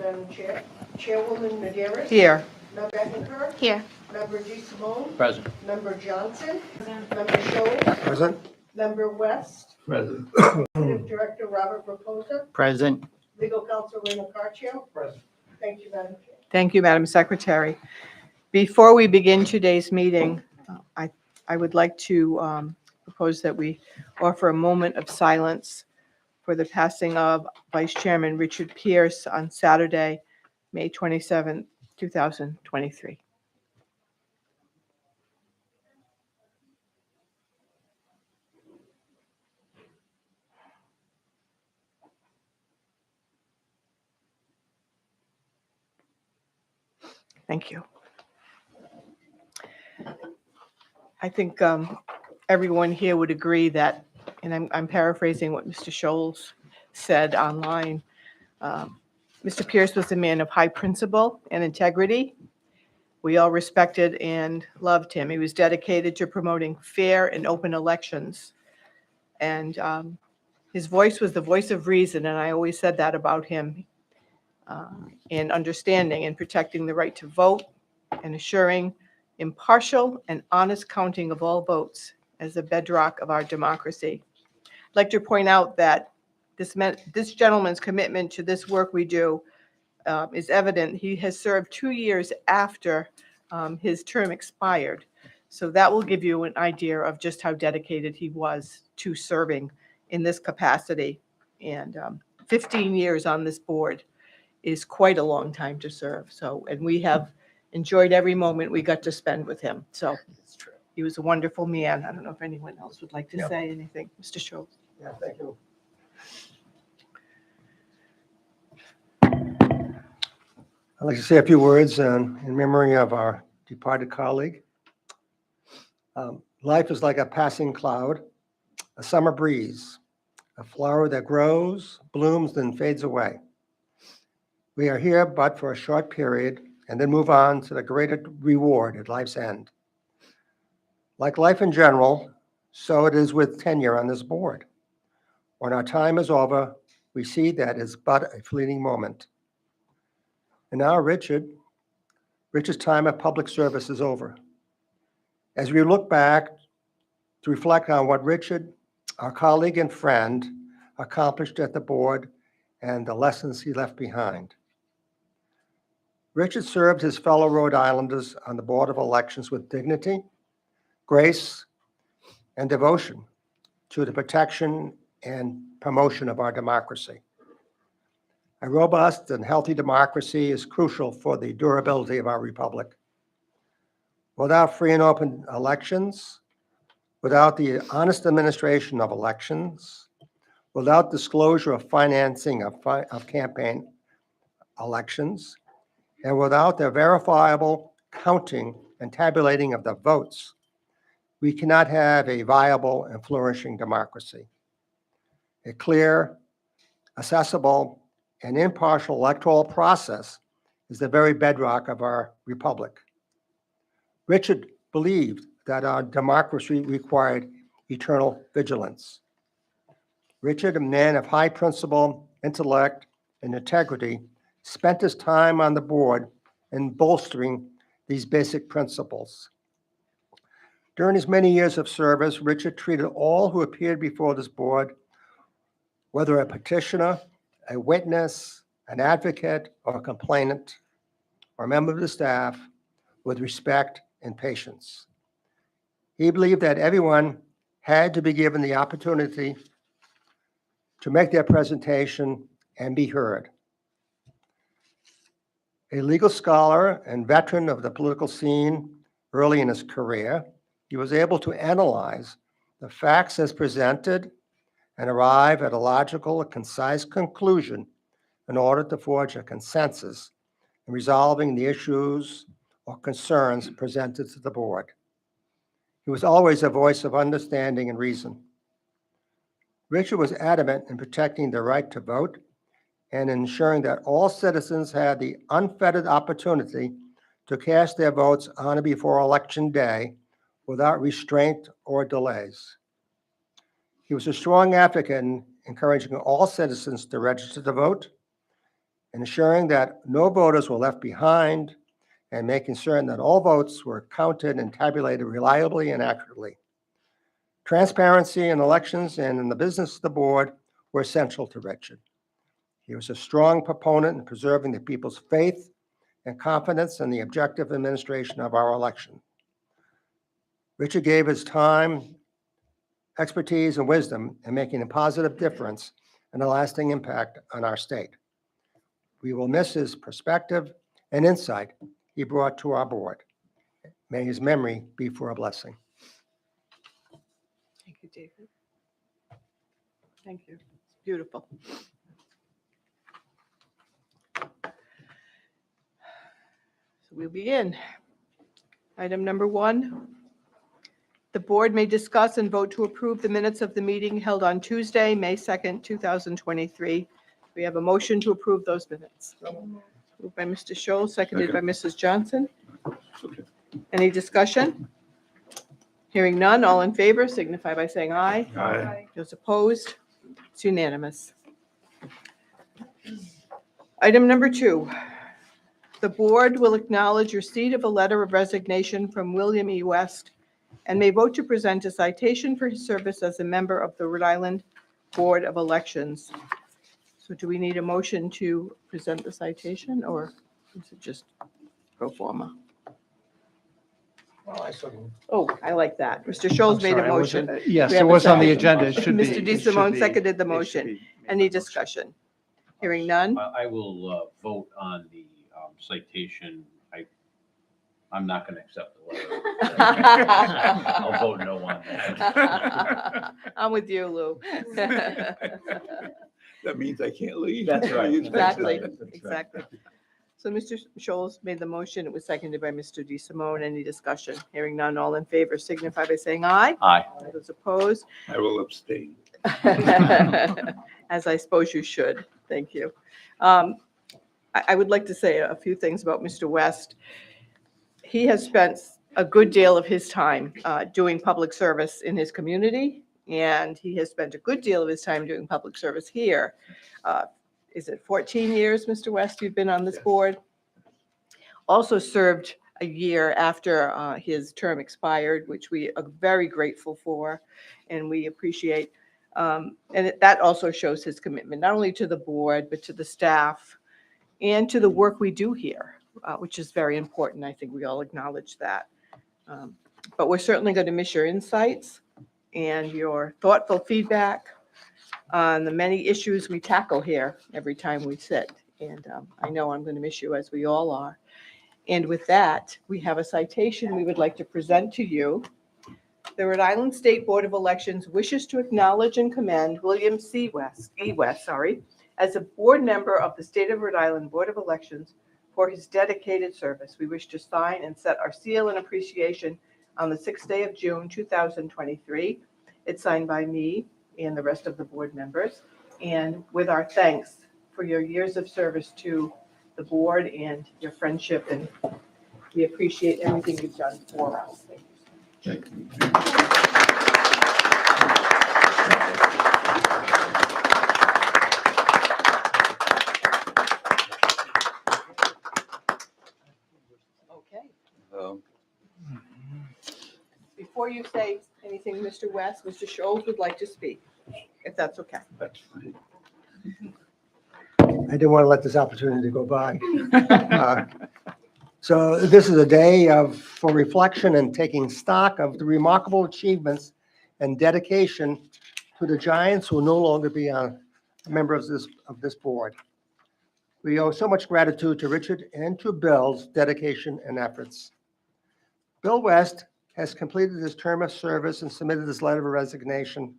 Madam Chair. Chairwoman Maderas. Here. Member Ettinger. Here. Member DeSimone. Present. Member Johnson. Member Scholes. Present. Member West. Present. Executive Director Robert Raposa. Present. Legal Counsel Raymond Carchio. Present. Thank you, Madam Chair. Thank you, Madam Secretary. Before we begin today's meeting, I would like to propose that we offer a moment of silence for the passing of Vice Chairman Richard Pierce on Saturday, May 27, 2023. Thank you. I think everyone here would agree that, and I'm paraphrasing what Mr. Scholes said online, Mr. Pierce was a man of high principle and integrity. We all respected and loved him. He was dedicated to promoting fair and open elections. And his voice was the voice of reason, and I always said that about him, in understanding and protecting the right to vote and assuring impartial and honest counting of all votes as a bedrock of our democracy. I'd like to point out that this gentleman's commitment to this work we do is evident. He has served 2 years after his term expired. So that will give you an idea of just how dedicated he was to serving in this capacity. And 15 years on this board is quite a long time to serve. So, and we have enjoyed every moment we got to spend with him. So he was a wonderful man. I don't know if anyone else would like to say anything. Mr. Scholes. Yeah, thank you. I'd like to say a few words in memory of our departed colleague. Life is like a passing cloud, a summer breeze, a flower that grows, blooms, then fades away. We are here but for a short period and then move on to the greater reward at life's end. Like life in general, so it is with tenure on this board. When our time is over, we see that it's but a fleeting moment. And now Richard's time of public service is over. As we look back to reflect on what Richard, our colleague and friend, accomplished at the board and the lessons he left behind. Richard served his fellow Rhode Islanders on the Board of Elections with dignity, grace, and devotion to the protection and promotion of our democracy. A robust and healthy democracy is crucial for the durability of our republic. Without free and open elections, without the honest administration of elections, without disclosure of financing of campaign elections, and without the verifiable counting and tabulating of the votes, we cannot have a viable and flourishing democracy. A clear, accessible, and impartial electoral process is the very bedrock of our republic. Richard believed that our democracy required eternal vigilance. Richard, a man of high principle, intellect, and integrity, spent his time on the board in bolstering these basic principles. During his many years of service, Richard treated all who appeared before this board, whether a petitioner, a witness, an advocate, or a complainant, or a member of the staff, with respect and patience. He believed that everyone had to be given the opportunity to make their presentation and be heard. A legal scholar and veteran of the political scene early in his career, he was able to analyze the facts as presented and arrive at a logical and concise conclusion in order to forge a consensus in resolving the issues or concerns presented to the board. He was always a voice of understanding and reason. Richard was adamant in protecting the right to vote and ensuring that all citizens had the unfettered opportunity to cast their votes on or before Election Day without restraint or delays. He was a strong advocate in encouraging all citizens to register to vote ensuring that no voters were left behind, and making certain that all votes were counted and tabulated reliably and accurately. Transparency in elections and in the business of the board were essential to Richard. He was a strong proponent in preserving the people's faith and confidence in the objective administration of our election. Richard gave his time, expertise, and wisdom in making a positive difference and a lasting impact on our state. We will miss his perspective and insight he brought to our board. May his memory be for a blessing. Thank you, David. Thank you. It's beautiful. So we'll begin. Item number 1. The board may discuss and vote to approve the minutes of the meeting held on Tuesday, May 2nd, 2023. We have a motion to approve those minutes. Moved by Mr. Scholl, seconded by Mrs. Johnson. Any discussion? Hearing none, all in favor signify by saying aye. Aye. Those opposed? It's unanimous. Item number 2. The board will acknowledge receipt of a letter of resignation from William E. West and may vote to present a citation for his service as a member of the Rhode Island Board of Elections. So do we need a motion to present the citation, or is it just pro forma? Oh, I like that. Mr. Scholl's made a motion. Yes, We it have a was on the second. agenda. It should be. Mr. it should DeSimone be- seconded the it should motion. be made Any by motion. discussion? Hearing none? I will vote on the citation. I'm not going to accept the letter. I'll vote no on that. I'm with you, Lou. That means I can't leave. That's right. Exactly, That's right. exactly. So Mr. Scholl's made the motion. It was seconded by Mr. DeSimone. Any discussion? Hearing none, all in favor signify by saying aye. Aye. Those opposed? I will abstain. As I suppose you should. Thank you. I would like to say a few things about Mr. West. He has spent a good deal of his time doing public service in his community, and he has spent a good deal of his time doing public service here. Is it 14 years, Mr. West, you've been on this board? Also served a year after his term expired, which we are very grateful for, and we appreciate. That also shows his commitment, not only to the board, but to the staff and to the work we do here, which is very important. I think we all acknowledge that. But we're certainly going to miss your insights and your thoughtful feedback on the many issues we tackle here every time we sit. And I know I'm going to miss you, as we all are. And with that, we have a citation we would like to present to you. The Rhode Island State Board of Elections wishes to acknowledge and commend William E. West, as a board member of the State of Rhode Island Board of Elections for his dedicated service. We wish to sign and set our seal and appreciation on the 6th day of June, 2023. It's signed by me and the rest of the board members, and with our thanks for your years of service to the board and your friendship, and we appreciate everything you've done for us. Thank you. Okay. Before you say anything, Mr. West, Mr. Scholl would like to speak, if that's okay. That's fine. I didn't want to let this opportunity go by. So this is a day for reflection and taking stock of the remarkable achievements and dedication to the giants who will no longer be members of this board. We owe so much gratitude to Richard and to Bill's dedication and efforts. Bill West has completed his term of service and submitted his letter of resignation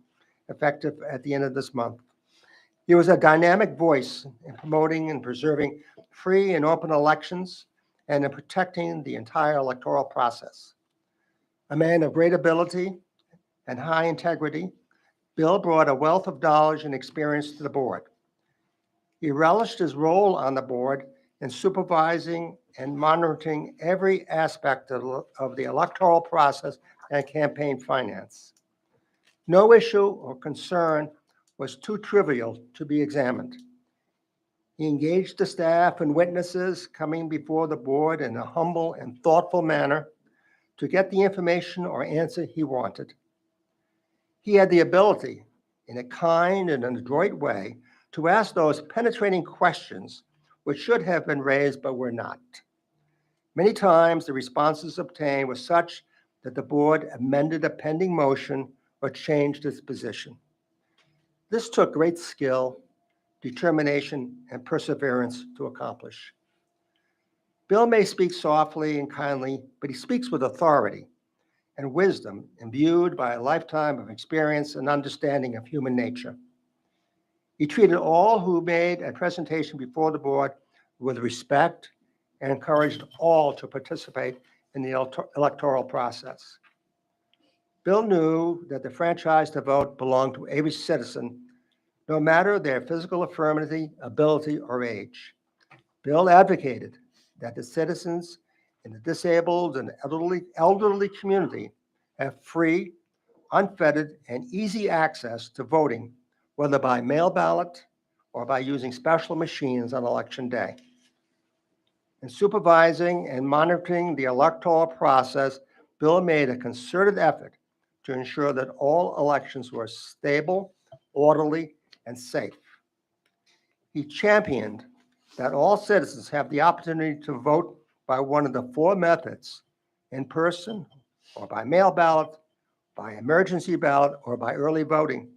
effective at the end of this month. He was a dynamic voice in promoting and preserving free and open elections and in protecting the entire electoral process. A man of great ability and high integrity, Bill brought a wealth of knowledge and experience to the board. He relished his role on the board in supervising and monitoring every aspect of the electoral process and campaign finance. No issue or concern was too trivial to be examined. He engaged the staff and witnesses coming before the board in a humble and thoughtful manner to get the information or answer he wanted. He had the ability, in a kind and adroit way, to ask those penetrating questions which should have been raised but were not. Many times, the responses obtained were such that the board amended a pending motion or changed its position. This took great skill, determination, and perseverance to accomplish. Bill may speak softly and kindly, but he speaks with authority and wisdom imbued by a lifetime of experience and understanding of human nature. He treated all who made a presentation before the board with respect and encouraged all to participate in the electoral process. Bill knew that the franchise to vote belonged to every citizen, no matter their physical infirmity, ability, or age. Bill advocated that the citizens in the disabled and elderly community have free, unfettered, and easy access to voting, whether by mail ballot or by using special machines on election day. In supervising and monitoring the electoral process, Bill made a concerted effort to ensure that all elections were stable, orderly, and safe. He championed that all citizens have the opportunity to vote by one of the four methods: in person, or by mail ballot, by emergency ballot, or by early voting.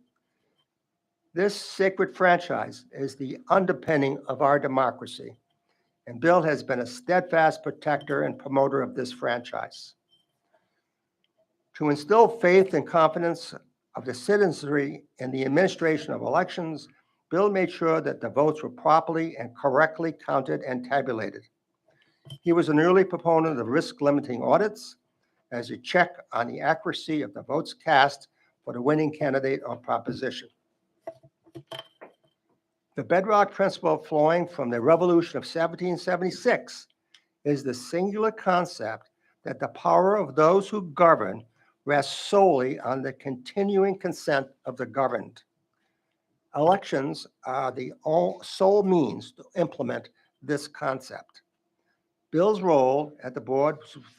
This sacred franchise is the underpinning of our democracy, and Bill has been a steadfast protector and promoter of this franchise. To instill faith and confidence of the citizenry in the administration of elections, Bill made sure that the votes were properly and correctly counted and tabulated. He was an early proponent of risk-limiting audits as a check on the accuracy of the votes cast for the winning candidate or proposition. The bedrock principle flowing from the Revolution of 1776 is the singular concept that the power of those who govern rests solely on the continuing consent of the governed. Elections are the sole means to implement this concept. Bill's role at the board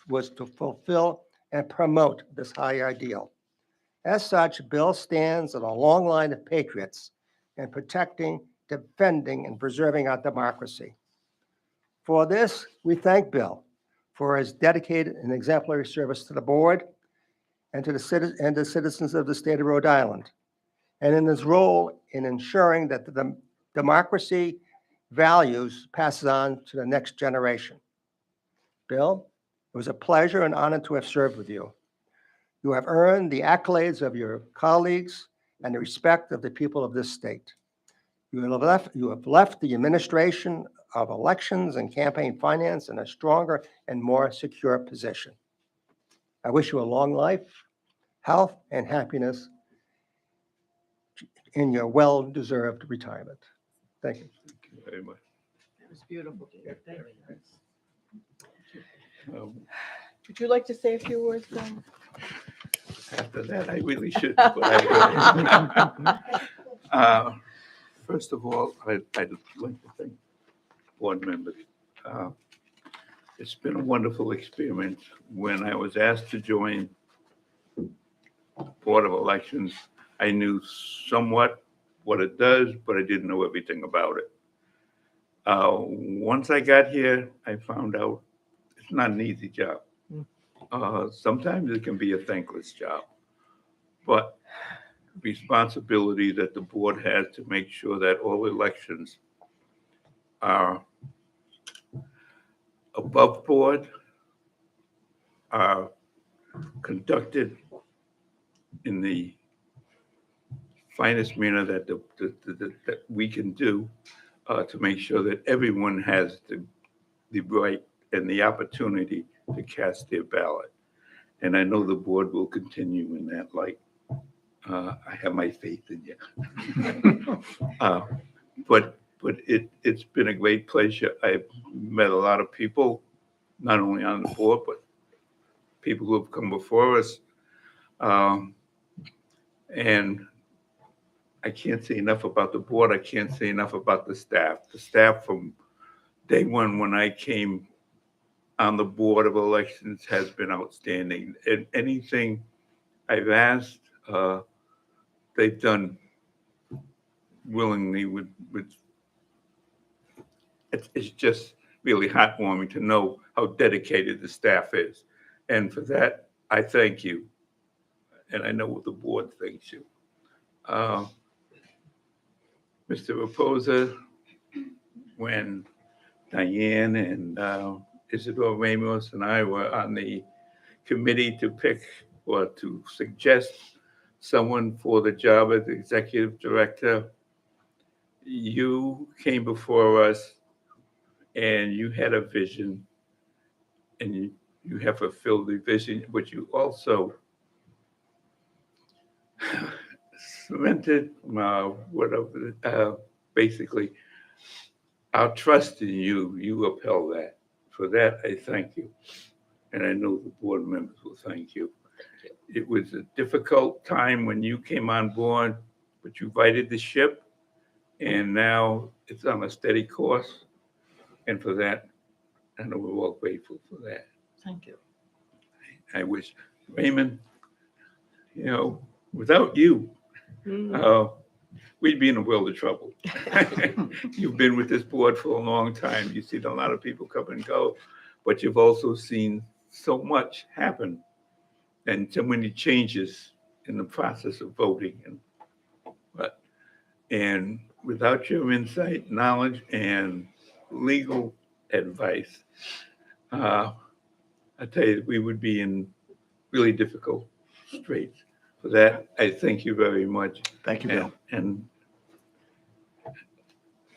was to fulfill and promote this high ideal. As such, Bill stands on a long line of patriots in protecting, defending, and preserving our democracy. For this, we thank Bill for his dedicated and exemplary service to the board and to the citizens of the state of Rhode Island, and in his role in ensuring that the democracy values passes on to the next generation. Bill, it was a pleasure and honor to have served with you. You have earned the accolades of your colleagues and the respect of the people of this state. You have left the administration of elections and campaign finance in a stronger and more secure position. I wish you a long life, health, and happiness in your well-deserved retirement. Thank you. Thank you very much. It was beautiful. Um, Would you like to say a few words, Glenn? After that, I really shouldn't, but I will. First of all, I'd like to thank board members. It's been a wonderful experience. When I was asked to join Board of Elections, I knew somewhat what it does, but I didn't know everything about it. Once I got here, I found out it's not an easy job. Sometimes it can be a thankless job, but responsibility that the board has to make sure that all elections are above board, are conducted in the finest manner that that we can do to make sure that everyone has the right and the opportunity to cast their ballot. And I know the board will continue in that light. I have my faith in you. But it's been a great pleasure. I've met a lot of people, not only on the board, but people who have come before us. And I can't say enough about the board. I can't say enough about the staff. The staff from day one when I came on the Board of Elections has been outstanding. And anything I've asked, they've done willingly with it's just really heartwarming to know how dedicated the staff is. And for that, I thank you. And I know the board thanks you. Mr. Raposa, when Diane and Isidore Ramos and I were on the committee to pick or to suggest someone for the job as executive director, you came before us and you had a vision, and you have fulfilled the vision, but you also cemented basically our trust in you. You upheld that. For that, I thank you. And I know the board members will thank you. It was a difficult time when you came on board, but you righted the ship, and now it's on a steady course. And for that, I know we're all grateful for that. Thank you. I wish, Raymond, without you, we'd be in a world of trouble. You've been with this board for a long time. You've seen a lot of people come and go, but you've also seen so much happen and so many changes in the process of voting. And without your insight, knowledge, and legal advice, I tell you, we would be in really difficult straits. For that, I thank you very much. Thank you, Bill.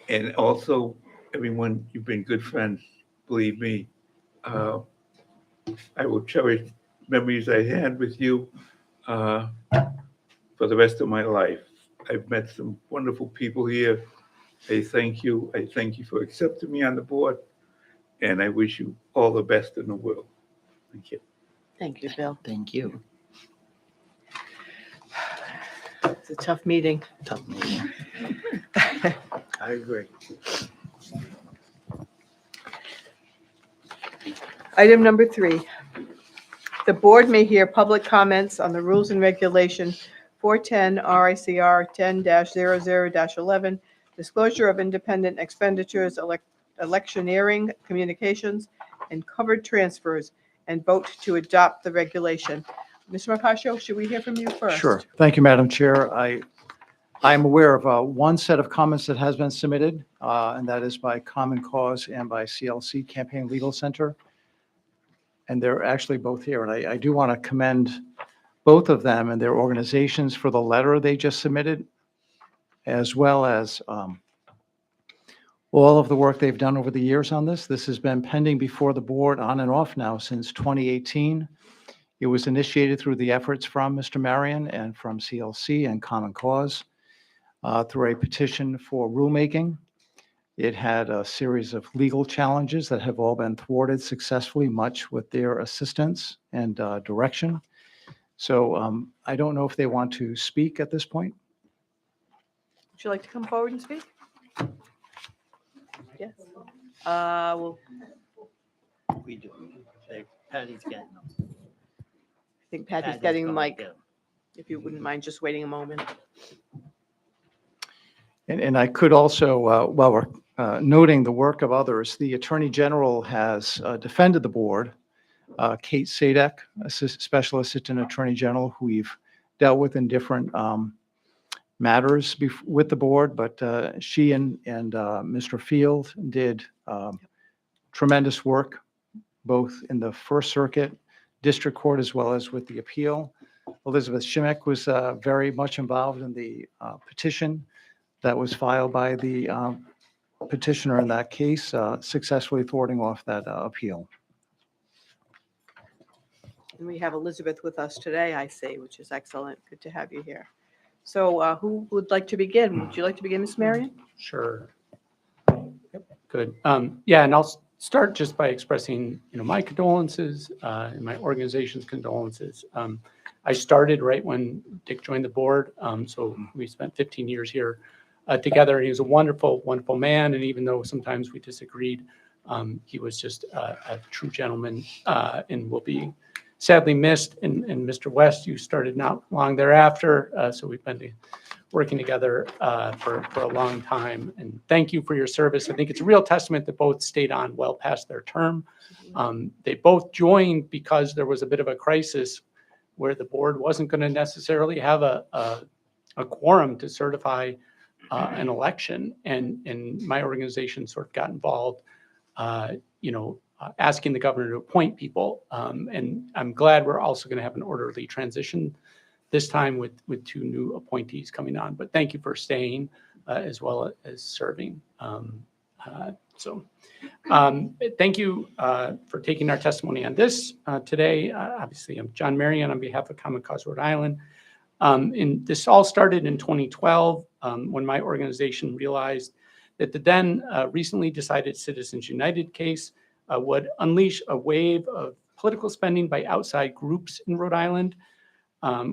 And also, everyone, you've been good friends, believe me. I will cherish memories I had with you for the rest of my life. I've met some wonderful people here. I thank you. I thank you for accepting me on the board, and I wish you all the best in the world. Thank you. Thank you, Bill. Thank you. It's a tough meeting. Tough meeting. I agree. Item number 3. The board may hear public comments on the rules and regulation 410 RICR 10-00-11, disclosure of independent expenditures, electioneering, communications, and covered transfers, and vote to adopt the regulation. Mr. Marcascio, should we hear from you first? Sure. Thank you, Madam Chair. I am aware of one set of comments that has been submitted, and that is by Common Cause and by CLC, Campaign Legal Center. And they're actually both here. And I do want to commend both of them and their organizations for the letter they just submitted, as well as all of the work they've done over the years on this. This has been pending before the board on and off now since 2018. It was initiated through the efforts from Mr. Marion and from CLC and Common Cause through a petition for rulemaking. It had a series of legal challenges that have all been thwarted successfully, much with their assistance and direction. So I don't know if they want to speak at this point. Would you like to come forward and speak? Yes. Well, We do. Patty's getting them. I think Patty's getting the gonna mic. get 'em. If you wouldn't mind just waiting a moment. And I could also, while we're noting the work of others, the Attorney General has defended the board. Kate Sadek, Special Assistant Attorney General, who we've dealt with in different matters with the board, but she and Mr. Field did tremendous work, both in the First Circuit, District Court, as well as with the appeal. Elizabeth Shimek was very much involved in the petition that was filed by the petitioner in that case, successfully thwarting off that appeal. And we have Elizabeth with us today, I see, which is excellent. Good to have you here. So who would like to begin? Would you like to begin, Ms. Marion? Sure. Yep, good. Yeah, and I'll start just by expressing, my condolences and my organization's condolences. I started right when Dick joined the board. So we spent 15 years here together. He was a wonderful, wonderful man. And even though sometimes we disagreed, he was just a true gentleman and will be sadly missed. And Mr. West, you started not long thereafter. So we've been working together for a long time. And thank you for your service. I think it's a real testament that both stayed on well past their term. They both joined because there was a bit of a crisis where the board wasn't going to necessarily have a quorum to certify an election. And my organization sort of got involved, asking the governor to appoint people. And I'm glad we're also going to have an orderly transition this time with two new appointees coming on. But thank you for staying as well as serving. Thank you for taking our testimony on this today. Obviously, I'm John Marion on behalf of Common Cause Rhode Island. And this all started in 2012 when my organization realized that the then recently decided Citizens United case would unleash a wave of political spending by outside groups in Rhode Island.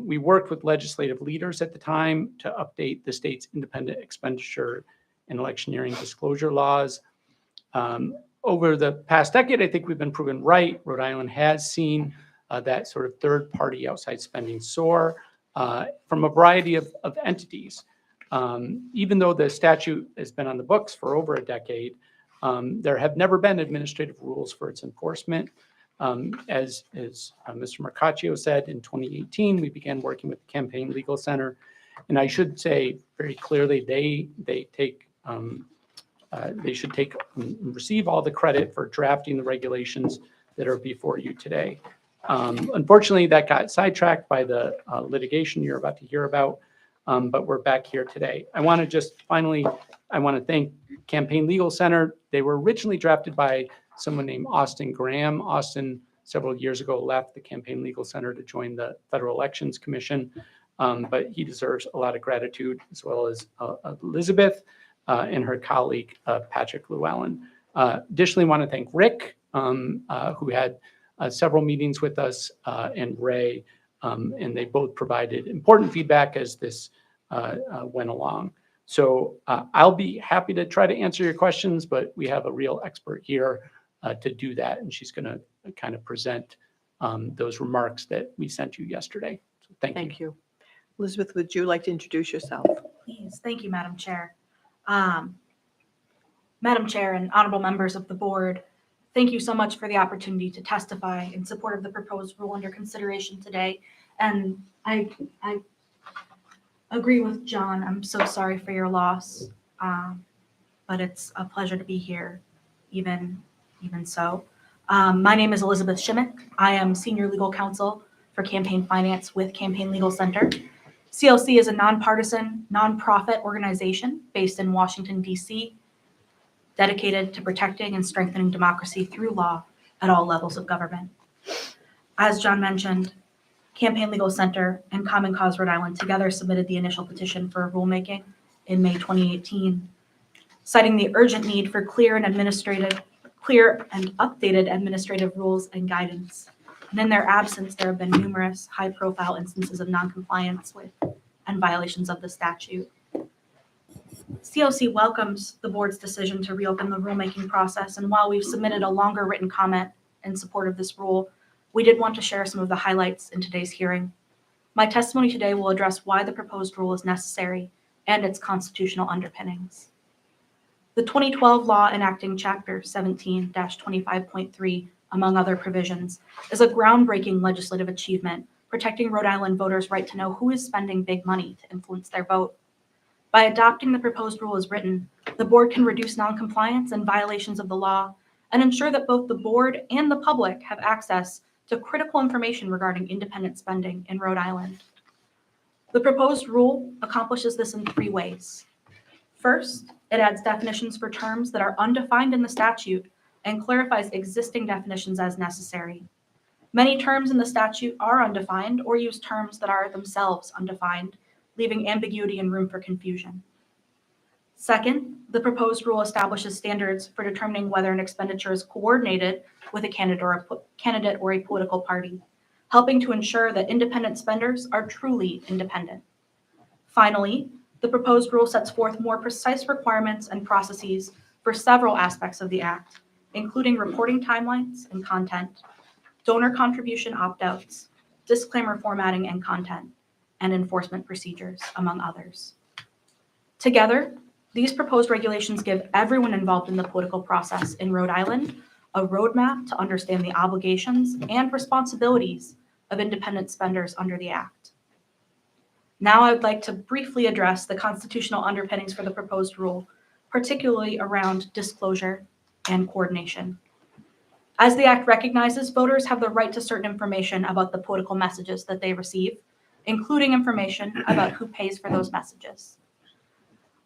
We worked with legislative leaders at the time to update the state's independent expenditure and electioneering disclosure laws. Over the past decade, I think we've been proven right. Rhode Island has seen that sort of third-party outside spending soar from a variety of entities. Even though the statute has been on the books for over a decade, there have never been administrative rules for its enforcement. As Mr. Mercaccio said, in 2018, we began working with the Campaign Legal Center. And I should say very clearly, they should receive all the credit for drafting the regulations that are before you today. Unfortunately, that got sidetracked by the litigation you're about to hear about, but we're back here today. I want to thank Campaign Legal Center. They were originally drafted by someone named Austin Graham. Austin, several years ago, left the Campaign Legal Center to join the Federal Elections Commission, but he deserves a lot of gratitude, as well as Elizabeth and her colleague, Patrick Llewellyn. Additionally, I want to thank Rick, who had several meetings with us, and Ray, and they both provided important feedback as this went along. So I'll be happy to try to answer your questions, but we have a real expert here to do that, and she's going to kind of present those remarks that we sent you yesterday. So thank you. Elizabeth, would you like to introduce yourself? Please. Thank you, Madam Chair. Madam Chair and honorable members of the board, thank you so much for the opportunity to testify in support of the proposed rule under consideration today. And I agree with John. I'm so sorry for your loss, but it's a pleasure to be here, even so. My name is Elizabeth Shimmick. I am Senior Legal Counsel for Campaign Finance with Campaign Legal Center. CLC is a nonpartisan, nonprofit organization based in Washington, D.C., dedicated to protecting and strengthening democracy through law at all levels of government. As John mentioned, Campaign Legal Center and Common Cause Rhode Island together submitted the initial petition for rulemaking in May 2018, citing the urgent need for clear and updated administrative rules and guidance. And in their absence, there have been numerous high-profile instances of noncompliance with and violations of the statute. COC welcomes the board's decision to reopen the rulemaking process, and while we've submitted a longer written comment in support of this rule, we did want to share some of the highlights in today's hearing. My testimony today will address why the proposed rule is necessary and its constitutional underpinnings. The 2012 law enacting Chapter 17-25.3, among other provisions, is a groundbreaking legislative achievement protecting Rhode Island voters' right to know who is spending big money to influence their vote. By adopting the proposed rule as written, the board can reduce noncompliance and violations of the law and ensure that both the board and the public have access to critical information regarding independent spending in Rhode Island. The proposed rule accomplishes this in 3 ways. First, it adds definitions for terms that are undefined in the statute and clarifies existing definitions as necessary. Many terms in the statute are undefined or use terms that are themselves undefined, leaving ambiguity and room for confusion. Second, the proposed rule establishes standards for determining whether an expenditure is coordinated with a candidate or a political party. helping to ensure that independent spenders are truly independent. Finally, the proposed rule sets forth more precise requirements and processes for several aspects of the Act, including reporting timelines and content, donor contribution opt-outs, disclaimer formatting and content, and enforcement procedures, among others. Together, these proposed regulations give everyone involved in the political process in Rhode Island a roadmap to understand the obligations and responsibilities of independent spenders under the Act. Now I would like to briefly address the constitutional underpinnings for the proposed rule, particularly around disclosure and coordination. As the Act recognizes, voters have the right to certain information about the political messages that they receive, including information about who pays for those messages.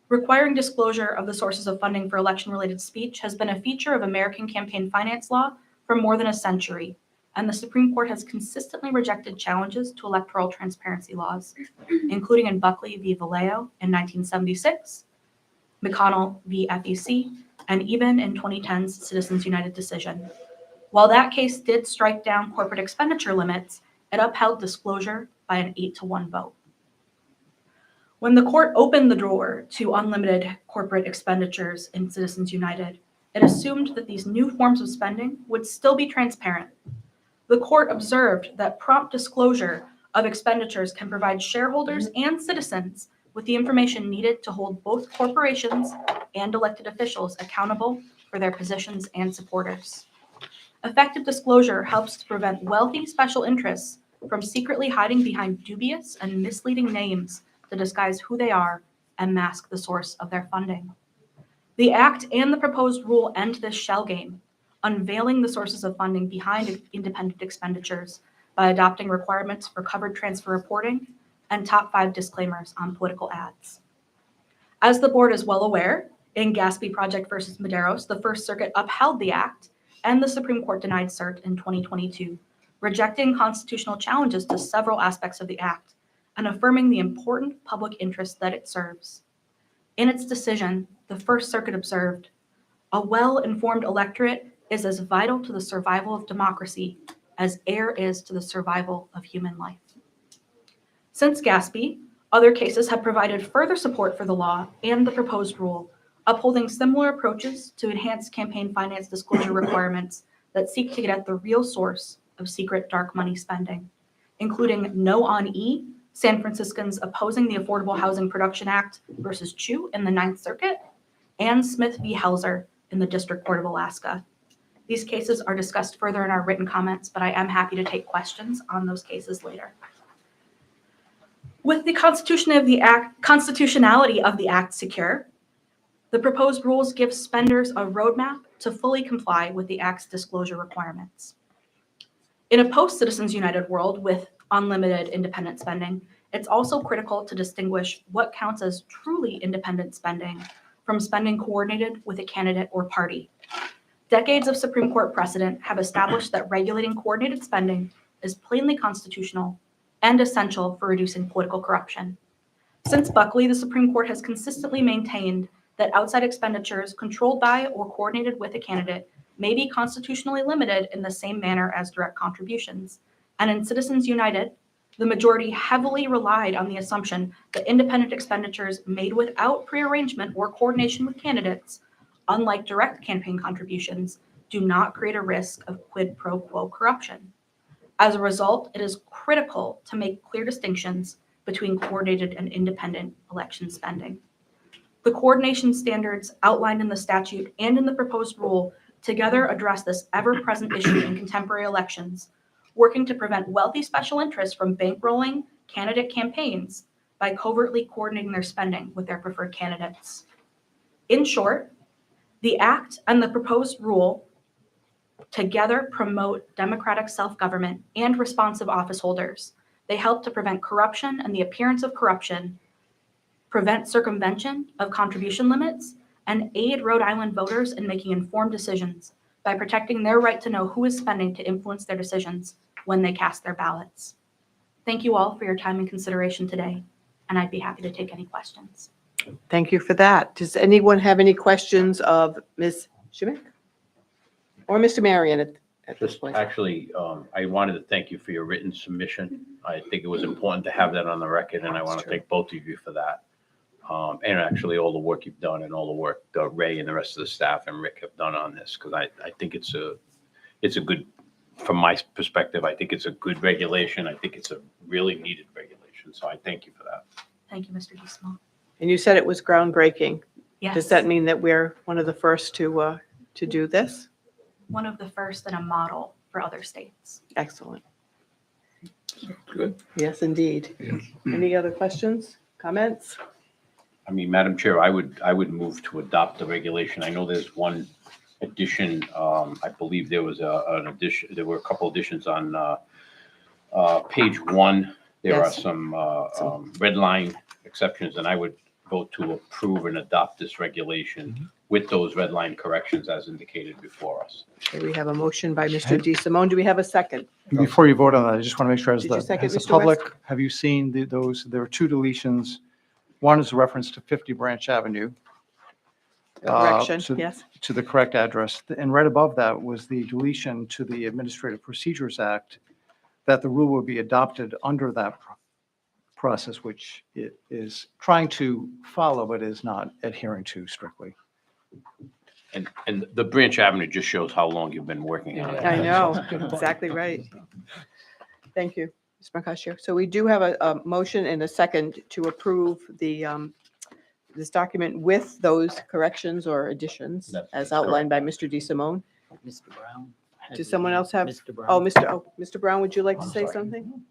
Requiring disclosure of the sources of funding for election-related speech has been a feature of American campaign finance law for more than a century, and the Supreme Court has consistently rejected challenges to electoral transparency laws, including in Buckley v. Vallejo in 1976, McConnell v. FEC, and even in 2010's Citizens United decision. While that case did strike down corporate expenditure limits, it upheld disclosure by an 8-1 vote. When the court opened the door to unlimited corporate expenditures in Citizens United, it assumed that these new forms of spending would still be transparent. The court observed that prompt disclosure of expenditures can provide shareholders and citizens with the information needed to hold both corporations and elected officials accountable for their positions and supporters. Effective disclosure helps to prevent wealthy special interests from secretly hiding behind dubious and misleading names to disguise who they are and mask the source of their funding. The Act and the proposed rule end this shell game, unveiling the sources of funding behind independent expenditures by adopting requirements for covered transfer reporting and top 5 disclaimers on political ads. As the board is well aware, in Gaspee Project versus Medeiros, the First Circuit upheld the Act and the Supreme Court denied cert in 2022, rejecting constitutional challenges to several aspects of the Act and affirming the important public interest that it serves. In its decision, the First Circuit observed, "A well-informed electorate is as vital to the survival of democracy as air is to the survival of human life." Since Gaspee, other cases have provided further support for the law and the proposed rule, upholding similar approaches to enhance campaign finance disclosure requirements that seek to get at the real source of secret dark money spending, including No on E, San Franciscans opposing the Affordable Housing Production Act versus Chu in the Ninth Circuit, and Smith v. Helzer in the District Court of Alaska. These cases are discussed further in our written comments, but I am happy to take questions on those cases later. With the constitutionality of the Act secure, the proposed rules give spenders a roadmap to fully comply with the Act's disclosure requirements. In a post-Citizens United world with unlimited independent spending, it's also critical to distinguish what counts as truly independent spending from spending coordinated with a candidate or party. Decades of Supreme Court precedent have established that regulating coordinated spending is plainly constitutional and essential for reducing political corruption. Since Buckley, the Supreme Court has consistently maintained that outside expenditures controlled by or coordinated with a candidate may be constitutionally limited in the same manner as direct contributions. And in Citizens United, the majority heavily relied on the assumption that independent expenditures made without prearrangement or coordination with candidates, unlike direct campaign contributions, do not create a risk of quid pro quo corruption. As a result, it is critical to make clear distinctions between coordinated and independent election spending. The coordination standards outlined in the statute and in the proposed rule together address this ever-present issue in contemporary elections, working to prevent wealthy special interests from bankrolling candidate campaigns by covertly coordinating their spending with their preferred candidates. In short, the Act and the proposed rule together promote democratic self-government and responsive office holders. They help to prevent corruption and the appearance of corruption, prevent circumvention of contribution limits, and aid Rhode Island voters in making informed decisions by protecting their right to know who is spending to influence their decisions when they cast their ballots. Thank you all for your time and consideration today, and I'd be happy to take any questions. Thank you for that. Does anyone have any questions of Ms. Schmidt or Mr. Marion at this Just point? actually, I wanted to thank you for your written submission. I think it was important to have that on the record, and I want to true. thank both of you for that. And actually all the work you've done and all the work that Ray and the rest of the staff and Rick have done on this, because I think it's a good, from my perspective, I think it's a good regulation. I think it's a really needed regulation. So I thank you for that. Thank you, Mr. DeSimone. And you said it was groundbreaking. Yes. Does that mean that we're one of the first to do this? One of the first and a model for other states. Excellent. Good. Yes, indeed. Any other questions, comments? I mean, Madam Chair, I would move to adopt the regulation. I know there's one addition. I believe there was an addition, there were a couple additions on page 1. There are Yes. some red line exceptions, and I would vote to approve and adopt this regulation with those red line corrections as indicated before us. Okay, we have a motion by Mr. DeSimone. Do we have a second? Before you vote on that, I just want to make sure as Did you second, as the Mr. public, West? have you seen those, there are 2 deletions. One is a reference to 50 Branch Avenue. Correction, So- yes. To the correct address. And right above that was the deletion to the Administrative Procedures Act, that the rule would be adopted under that process, which it is trying to follow, but is not adhering to strictly. And the Branch Avenue just shows how long you've been working on it. I know, exactly right. Thank you, Ms. Mercatio. So we do have a motion and a second to approve this document with those corrections or additions That's as outlined by Mr. DeSimone. Mr. Brown? Does someone else have? Mr. Brown? Oh, Mr. Brown, would you like to say something?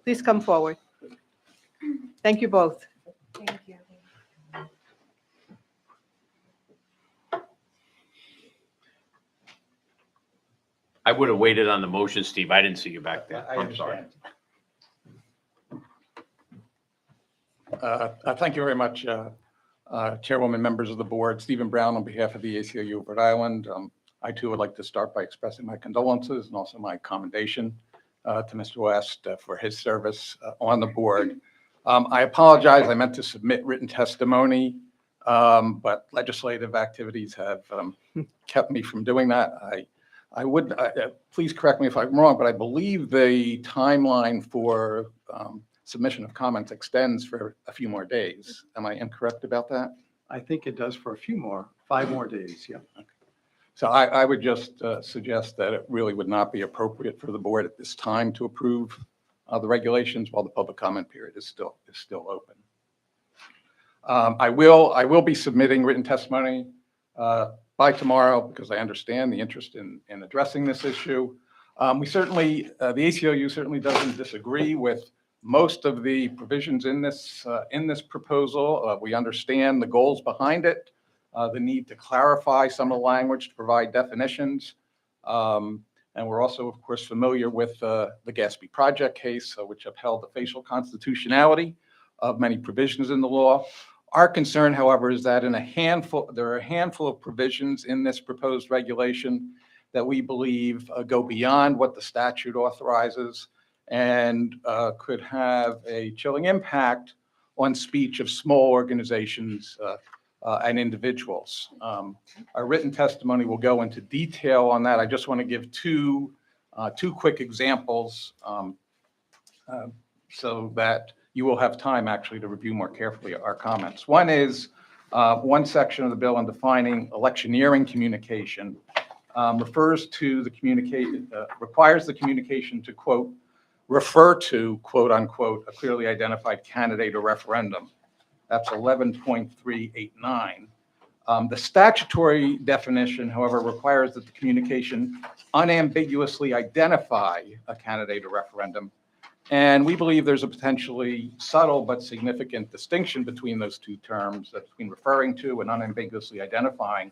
Please come forward. Thank you both. Thank you. I would have waited on the motion, Steve. I didn't see you back there. I'm sorry. Thank you very much, Chairwoman, members of the board. Stephen Brown on behalf of the ACLU of Rhode Island. I too would like to start by expressing my condolences and also my commendation to Mr. West for his service on the board. I apologize. I meant to submit written testimony, but legislative activities have kept me from doing that. I would, please correct me if I'm wrong, but I believe the timeline for submission of comments extends for a few more days. Am I incorrect about that? I think it does for a few more, 5 more days, yeah. So I would just suggest that it really would not be appropriate for the board at this time to approve the regulations while the public comment period is still open. I will be submitting written testimony by tomorrow because I understand the interest in addressing this issue. We certainly, the ACLU certainly doesn't disagree with most of the provisions in this proposal. We understand the goals behind it, the need to clarify some of the language to provide definitions. And we're also, of course, familiar with the Gatsby Project case, which upheld the facial constitutionality of many provisions in the law. Our concern, however, is that there are a handful of provisions in this proposed regulation that we believe go beyond what the statute authorizes and could have a chilling impact on speech of small organizations and individuals. Our written testimony will go into detail on that. I just want to give two quick examples so that you will have time actually to review more carefully our comments. One is one section of the bill on defining electioneering communication refers to the requires the communication to, quote, refer to, quote unquote, a clearly identified candidate or referendum. That's 11.389. The statutory definition, however, requires that the communication unambiguously identify a candidate or referendum. And we believe there's a potentially subtle but significant distinction between those two terms, between referring to and unambiguously identifying.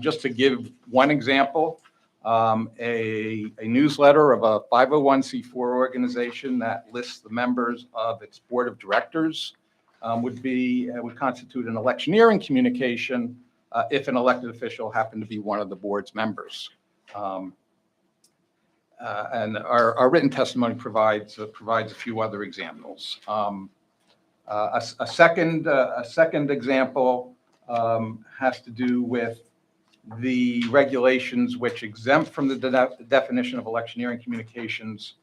Just to give one example, a newsletter of a 501c4 organization that lists the members of its board of directors would constitute an electioneering communication if an elected official happened to be one of the board's members. And our written testimony provides a few other examples. A second example has to do with the regulations which exempt from the definition of electioneering communications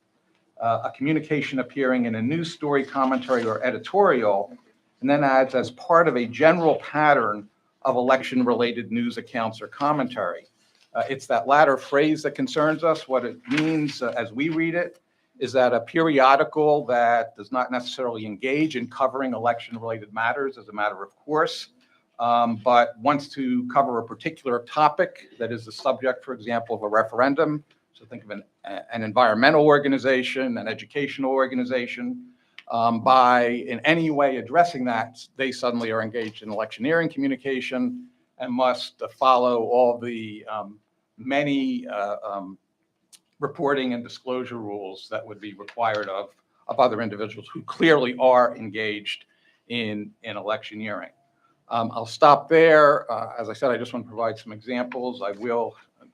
a communication appearing in a news story, commentary, or editorial, and then adds as part of a general pattern of election-related news accounts or commentary. It's that latter phrase that concerns us. What it means, as we read it, is that a periodical that does not necessarily engage in covering election-related matters as a matter of course, but wants to cover a particular topic that is the subject, for example, of a referendum. So think of an environmental organization, an educational organization. By in any way addressing that, they suddenly are engaged in electioneering communication and must follow all the many reporting and disclosure rules that would be required of other individuals who clearly are engaged in electioneering. I'll stop there. As I said, I just want to provide some examples.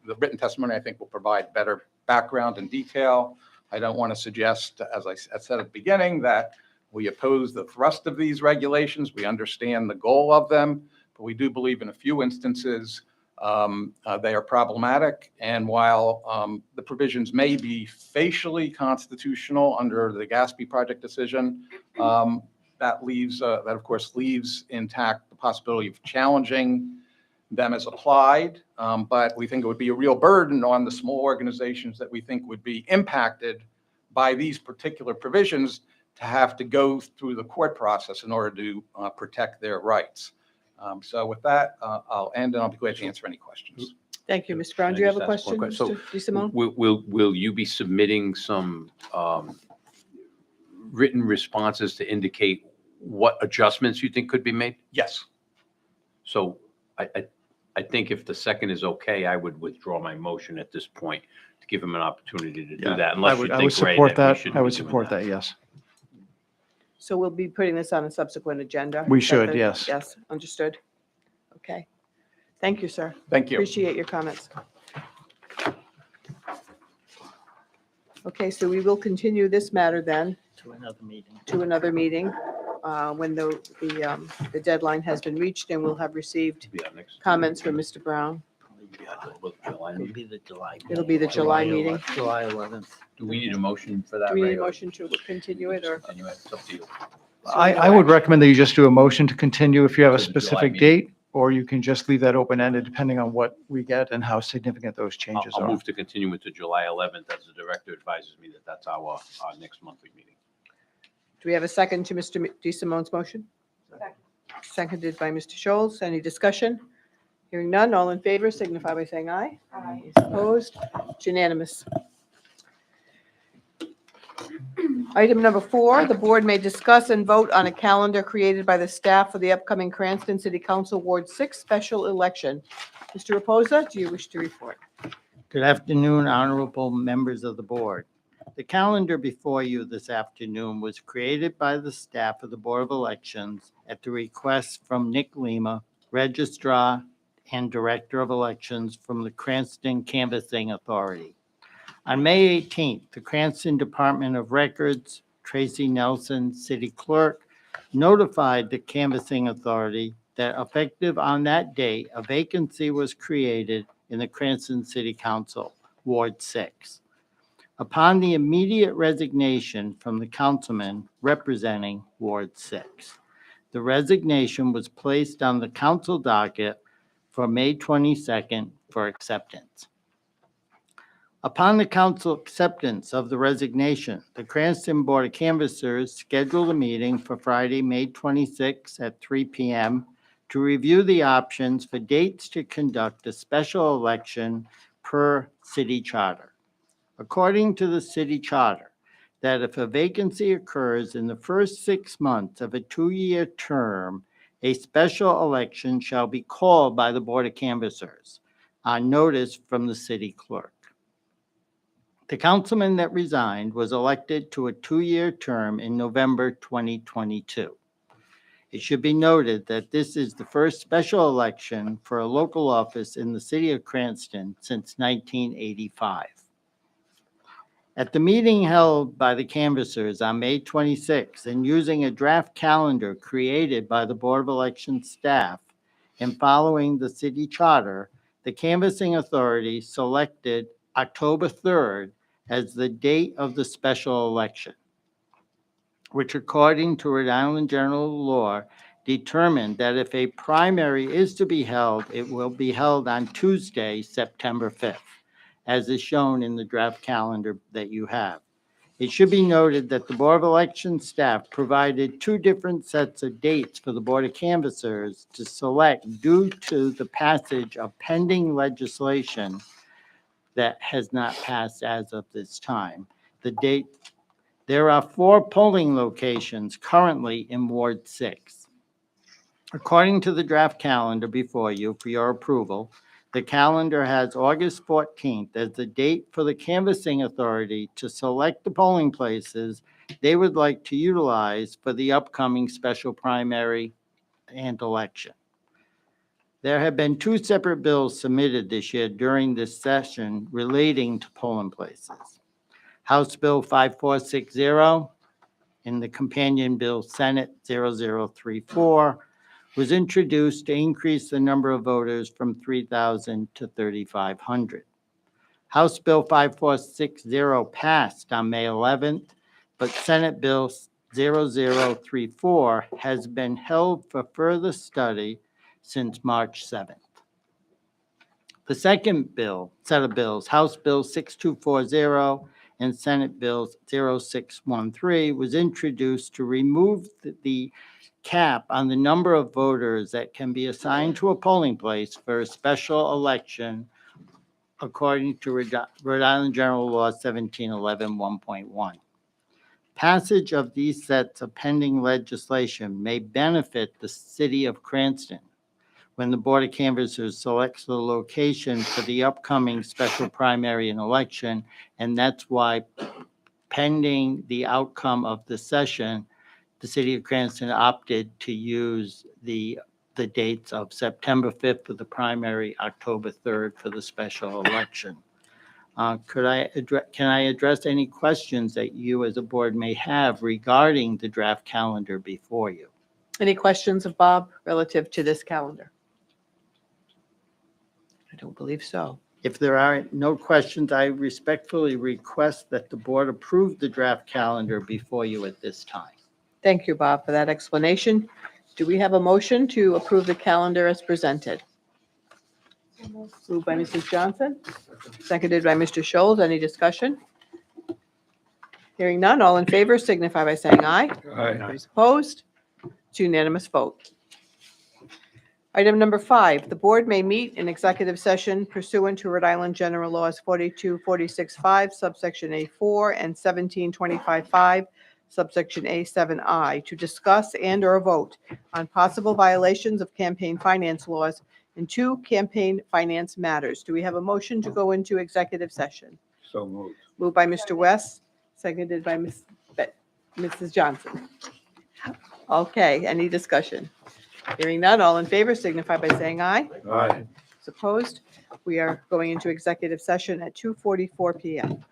The written testimony, I think, will provide better background and detail. I don't want to suggest, as I said at the beginning, that we oppose the thrust of these regulations. We understand the goal of them, but we do believe in a few instances they are problematic. And while the provisions may be facially constitutional under the Gaspy project decision, that of course leaves intact the possibility of challenging them as applied, but we think it would be a real burden on the small organizations that we think would be impacted by these particular provisions to have to go through the court process in order to protect their rights. So with that, I'll end and I'll be glad to answer any questions. Thank you. Mr. Brown, Can do you I have a just ask one question, question? Mr. DeSimone? Will you be submitting some written responses to indicate what adjustments you think could be made? Yes. So I think if the second is okay, I would withdraw my motion at this point to give him an opportunity to do that. I Unless you would think, Ray, support we that. shouldn't I be would doing support that, yes. So we'll be putting this on a subsequent agenda? We Is that should, the- yes. Yes, understood. Okay. Thank you, sir. Thank you. Appreciate your comments. Okay, so we will continue this matter then To another meeting. to another meeting when the deadline has been reached and we'll have received Be our next- comments from Mr. Brown. July It'll meeting. be the July. It'll be the July meeting. July 11th. Do we need a motion for that? Do we need Ray, a or motion to continue it or? continue it? It's up to you. I would recommend that you just do a motion to continue if you have a To the July specific meeting. date, or you can just leave that open-ended depending on what we get and how significant those changes I'll are. move to continue it to July 11th as the director advises me that that's our next monthly meeting. Do we have a second to Mr. DeSimone's motion? Seconded by Mr. Scholes. Any discussion? Hearing none, all in favor signify by saying aye. Aye. Opposed? It's unanimous. Item number 4, the board may discuss and vote on a calendar created by the staff for the upcoming Cranston City Council Ward 6 special election. Mr. Reposa, do you wish to report? Good afternoon, honorable members of the board. The calendar before you this afternoon was created by the staff of the Board of Elections at the request from Nick Lima, Registrar and Director of Elections from the Cranston Canvassing Authority. On May 18th, the Cranston Department of Records, Tracy Nelson, City Clerk, notified the Canvassing Authority that effective on that date, a vacancy was created in the Cranston City Council, Ward 6. Upon the immediate resignation from the councilman representing Ward 6, the resignation was placed on the council docket for May 22nd for acceptance. Upon the council acceptance of the resignation, the Cranston Board of Canvassers scheduled a meeting for Friday, May 26 at 3 p.m. to review the options for dates to conduct a special election per city charter. According to the city charter, that if a vacancy occurs in the first 6 months of a 2-year term, a special election shall be called by the Board of Canvassers on notice from the city clerk. The councilman that resigned was elected to a 2-year term in November 2022. It should be noted that this is the first special election for a local office in the city of Cranston since 1985. At the meeting held by the canvassers on May 26, and using a draft calendar created by the Board of Elections staff and following the city charter, the canvassing authority selected October 3rd as the date of the special election, which according to Rhode Island general law determined that if a primary is to be held, it will be held on Tuesday, September 5th, as is shown in the draft calendar that you have. It should be noted that the Board of Election staff provided two different sets of dates for the Board of Canvassers to select due to the passage of pending legislation that has not passed as of this time. There are 4 polling locations currently in Ward 6. According to the draft calendar before you for your approval, the calendar has August 14th as the date for the canvassing authority to select the polling places they would like to utilize for the upcoming special primary and election. There have been 2 separate bills submitted this year during this session relating to polling places. House Bill 5460 and the companion bill Senate 0034 was introduced to increase the number of voters from 3,000 to 3,500. House Bill 5460 passed on May 11th, but Senate Bill 0034 has been held for further study since March 7th. The second set of bills, House Bill 6240 and Senate Bill 0613, was introduced to remove the cap on the number of voters that can be assigned to a polling place for a special election according to Rhode Island General Law 1711 1.1. Passage of these sets of pending legislation may benefit the city of Cranston when the Board of Canvassers selects the location for the upcoming special primary and election, and that's why pending the outcome of the session, the city of Cranston opted to use the dates of September 5th for the primary, October 3rd for the special election. Can I address any questions that you as a board may have regarding the draft calendar before you? Any questions of Bob relative to this calendar? I don't believe so. If there are no questions, I respectfully request that the board approve the draft calendar before you at this time. Thank you, Bob, for that explanation. Do we have a motion to approve the calendar as presented? Moved by Mrs. Johnson, seconded by Mr. Scholes. Any discussion? Hearing none, all in favor signify by saying aye. Aye. Those opposed? It's unanimous vote. Item number 5, the board may meet in executive session pursuant to Rhode Island General Laws 42-46-5, subsection A4, and 17-25-5, subsection A7I, to discuss and/or vote on possible violations of campaign finance laws and 2 campaign finance matters. Do we have a motion to go into executive session? So moved. Moved by Mr. West, seconded by Mrs. Johnson. Okay, any discussion? Hearing none, all in favor signify by saying aye. Aye. Those opposed? We are going into executive session at 2:44 PM.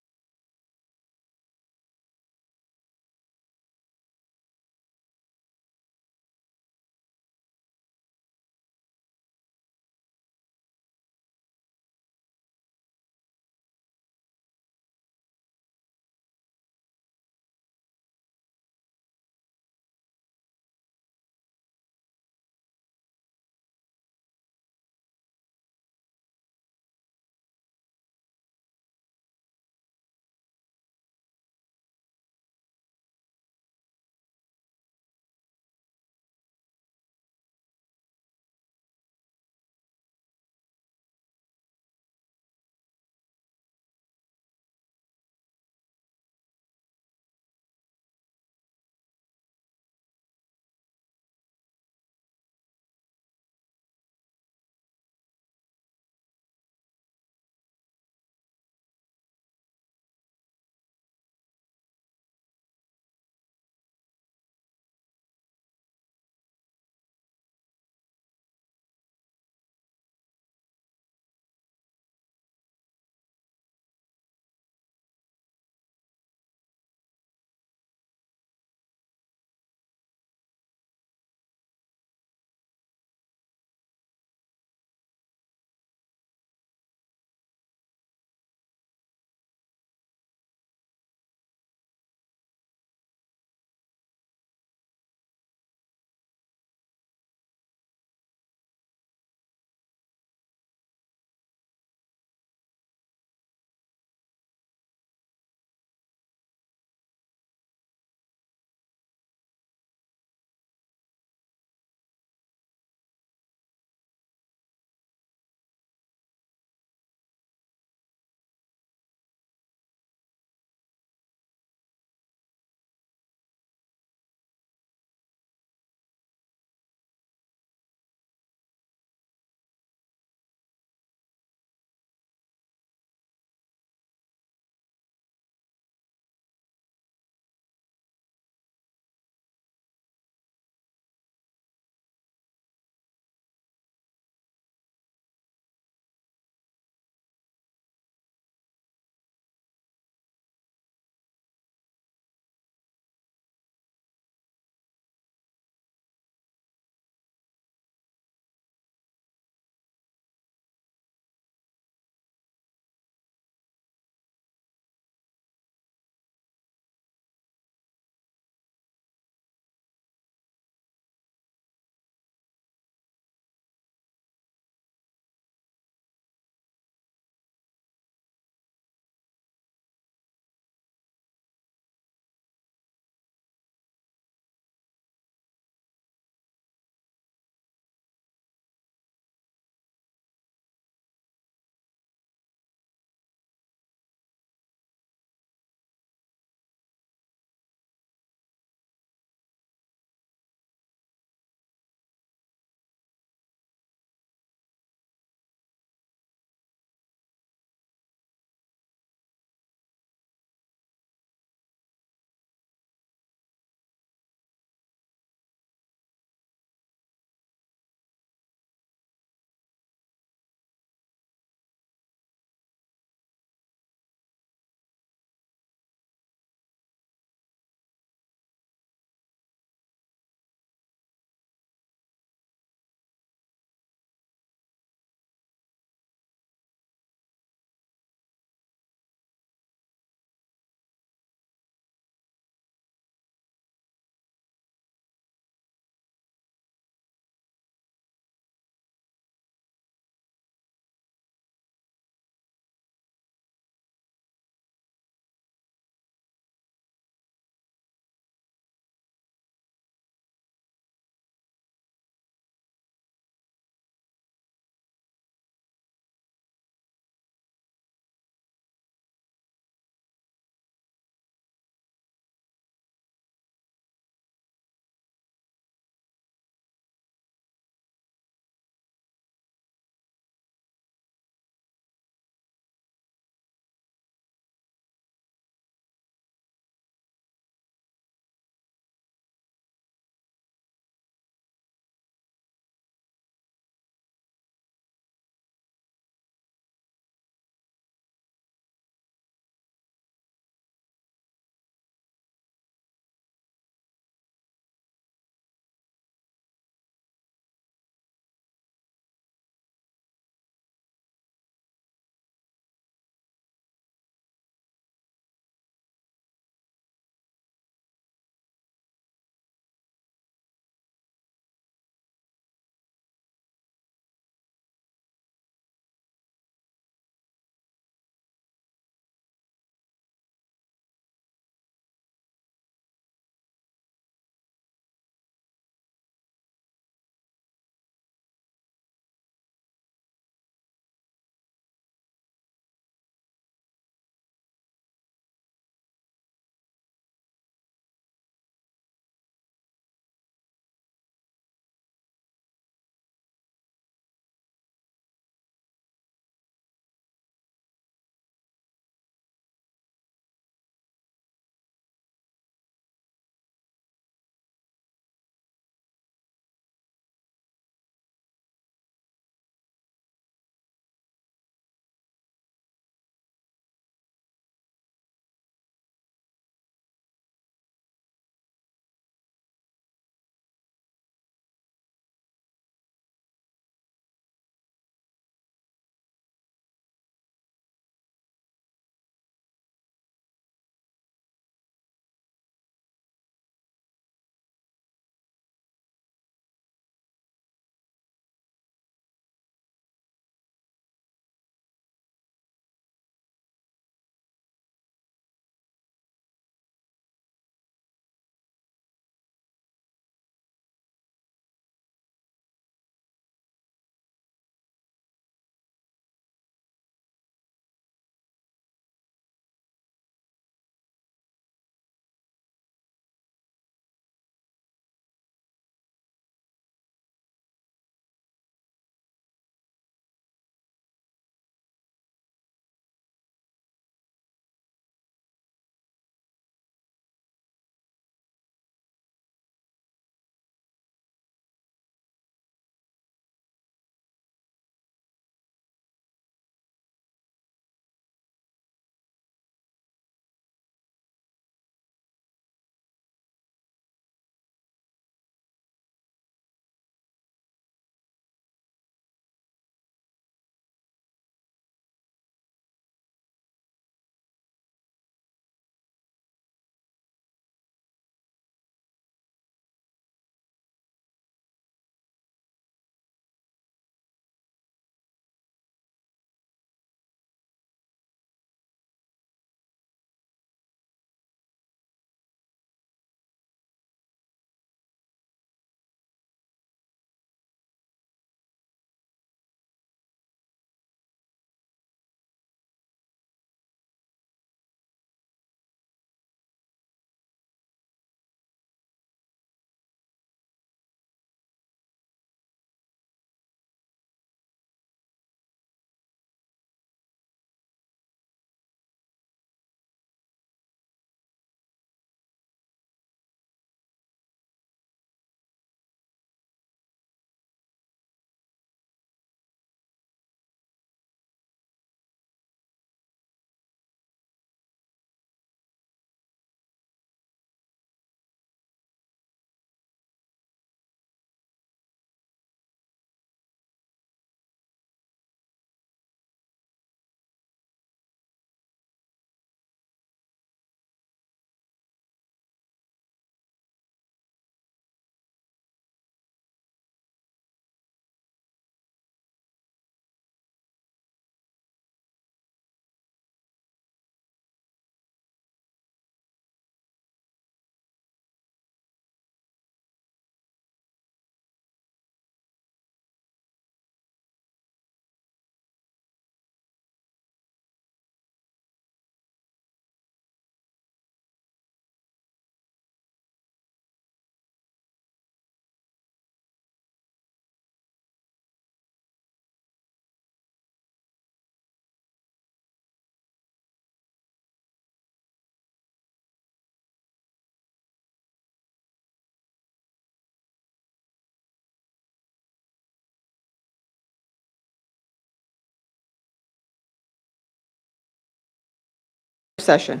session.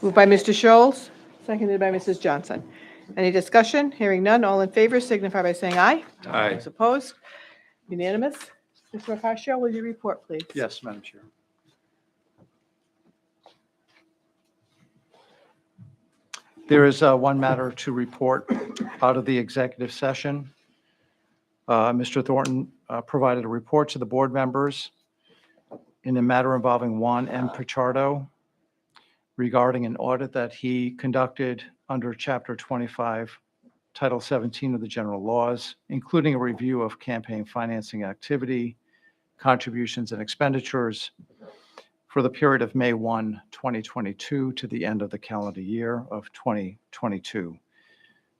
Moved by Mr. Scholes, seconded by Mrs. Johnson. Any discussion? Hearing none, all in favor signify by saying aye. Aye. Those opposed? Unanimous. Mr. Mercatio, will you report, please? Yes, Madam Chair. There is one matter to report out of the executive session. Mr. Thornton provided a report to the board members in a matter involving Juan M. Pichardo regarding an audit that he conducted under Chapter 25, Title 17 of the general laws, including a review of campaign financing activity, contributions and expenditures for the period of May 1, 2022 to the end of the calendar year of 2022.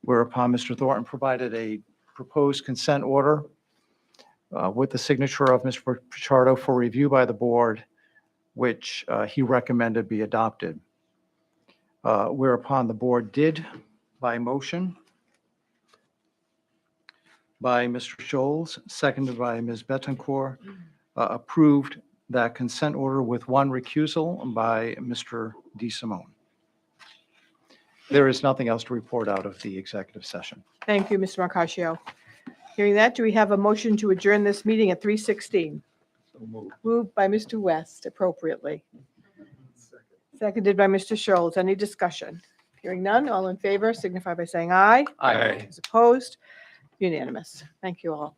Whereupon Mr. Thornton provided a proposed consent order with the signature of Mr. Pichardo for review by the board, which he recommended be adopted. Whereupon the board did, by motion, by Mr. Scholes, seconded by Ms. Betancourt, approved that consent order with one recusal by Mr. DeSimone. There is nothing else to report out of the executive session. Thank you, Mr. Mercatio. Hearing that, do we have a motion to adjourn this meeting at 3:16? Moved by Mr. West appropriately. Seconded by Mr. Scholes. Any discussion? Hearing none, all in favor signify by saying aye. Aye. Those opposed? Unanimous. Thank you all.